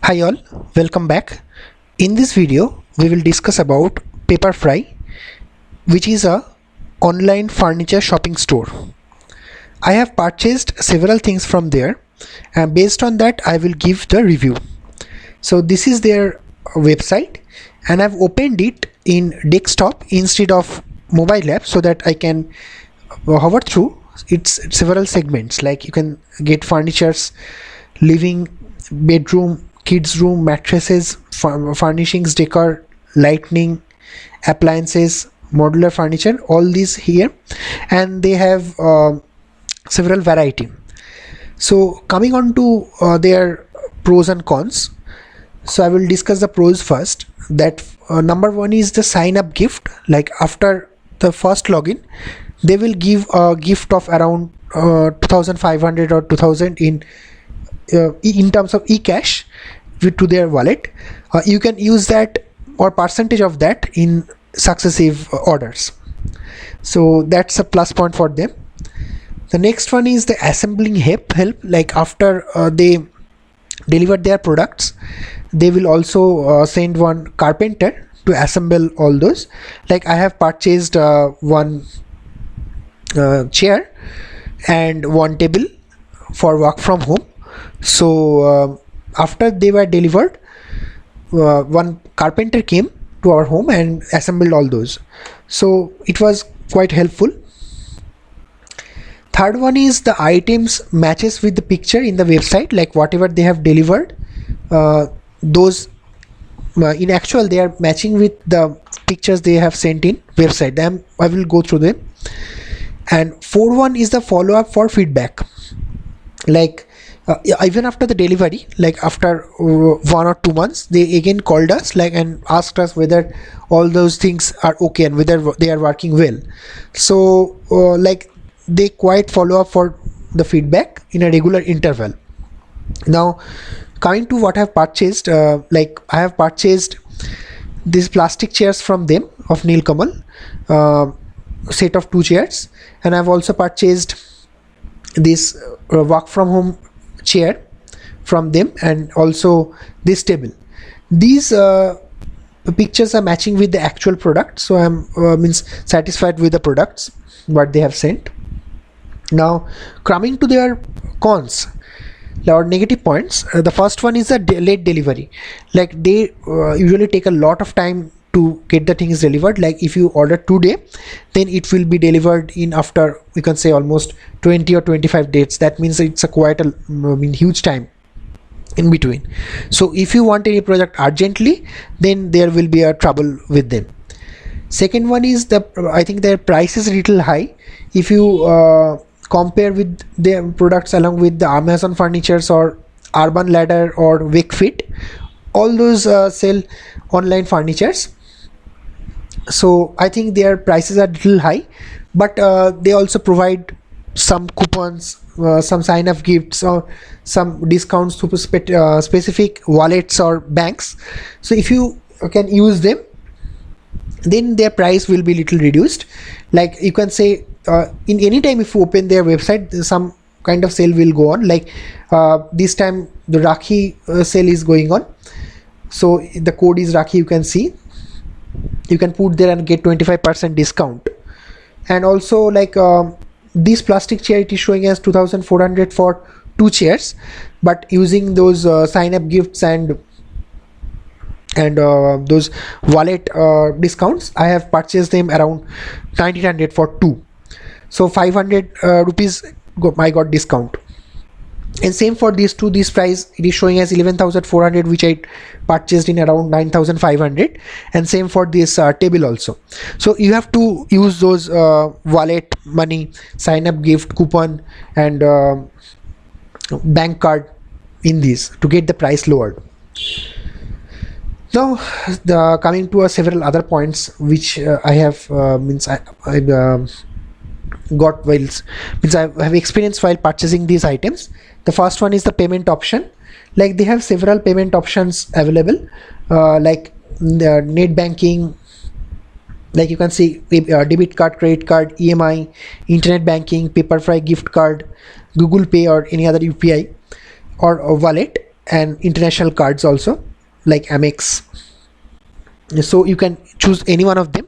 Hi all, welcome back. In this video, we will discuss about Pepperfry, which is a online furniture shopping store. I have purchased several things from there, and based on that I will give the review. So this is their website, and I've opened it in desktop instead of mobile app so that I can hover through its several segments, like you can get furnitures, living, bedroom, kids room, mattresses, furnishings, decor, lighting, appliances, modular furniture, all these here, and they have several variety. So coming on to their pros and cons, so I will discuss the pros first. That number one is the sign up gift. Like after the first login, they will give a gift of around 2500 or 2000 in terms of e-cash to their wallet. You can use that or percentage of that in successive orders, so that's a plus point for them. The next one is the assembling help. Like after they deliver their products, they will also send one carpenter to assemble all those. Like I have purchased one chair and one table for work from home. So after they were delivered, one carpenter came to our home and assembled all those, so it was quite helpful. Third one is the items matches with the picture in the website, like whatever they have delivered, those in actual they are matching with the pictures they have sent in website. Then I will go through them. And fourth one is the follow-up for feedback. Like even after the delivery, like after 1 or 2 months, they again called us and asked us whether all those things are okay and whether they are working well. So like they quite follow up for the feedback in a regular interval. Now coming to what I have purchased, like I have purchased these plastic chairs from them of Nilkamal, set of 2 chairs, and I have also purchased this work from home chair from them, and also this table. These pictures are matching with the actual product, so I am means satisfied with the products what they have sent. Now coming to their cons or negative points, the first one is the late delivery. Like they usually take a lot of time to get the things delivered. Like if you order today, then it will be delivered in after, we can say, almost 20 or 25 days. That means it's a quite a huge time in between. So if you want any product urgently, then there will be a trouble with them. Second one is I think their price is a little high if you compare with their products along with the Amazon Furnitures or Urban Ladder or Wakefit. All those sell online furnitures, so I think their prices are a little high, but they also provide some coupons, some sign up gifts, or some discounts to specific wallets or banks. So if you can use them, then their price will be little reduced. Like you can say in any time if you open their website, some kind of sale will go on. Like this time the Rakhi sale is going on, so the code is Rakhi, you can see, you can put there and get 25% discount. And also like this plastic chair, it is showing as 2400 for 2 chairs, but using those sign up gifts and those wallet discounts, I have purchased them around 1900 for 2, so 500 rupees I got discount. And same for these two, this price it is showing as 11,400, which I purchased in around 9,500, and same for this table also. So you have to use those wallet money, sign up gift, coupon, and bank card in these to get the price lowered. Now coming to several other points which I have got whilst I have experience while purchasing these items. The first one is the payment option. Like they have several payment options available, like net banking, like you can see debit card, credit card, EMI, internet banking, Pepperfry gift card, Google Pay or any other UPI or a wallet. and international cards also, like Amex. So you can choose any one of them,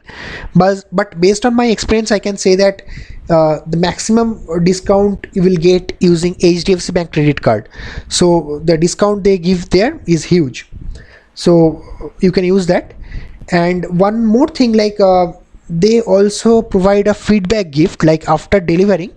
but based on my experience I can say that the maximum discount you will get using HDFC Bank credit card. So the discount they give there is huge, so you can use that. And one more thing, like they also provide a feedback gift, like after delivering,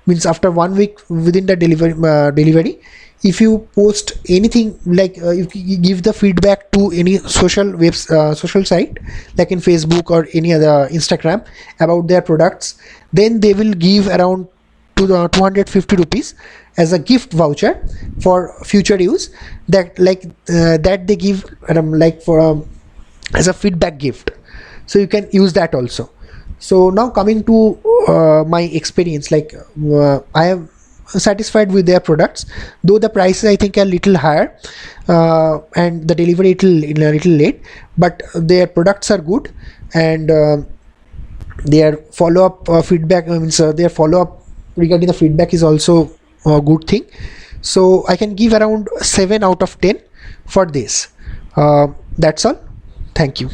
means after 1 week within the delivery, if you post anything, like if you give the feedback to any social site, like in Facebook or any other Instagram, about their products, then they will give around to the 250 rupees as a gift voucher for future use, that like that they give like for as a feedback gift, so you can use that also. So now coming to my experience, like I am satisfied with their products, though the prices I think are little higher, and the delivery a little late, but their products are good. And their follow-up feedback means their follow-up regarding the feedback is also a good thing. So I can give around 7 out of 10 for this. That's all. Thank you.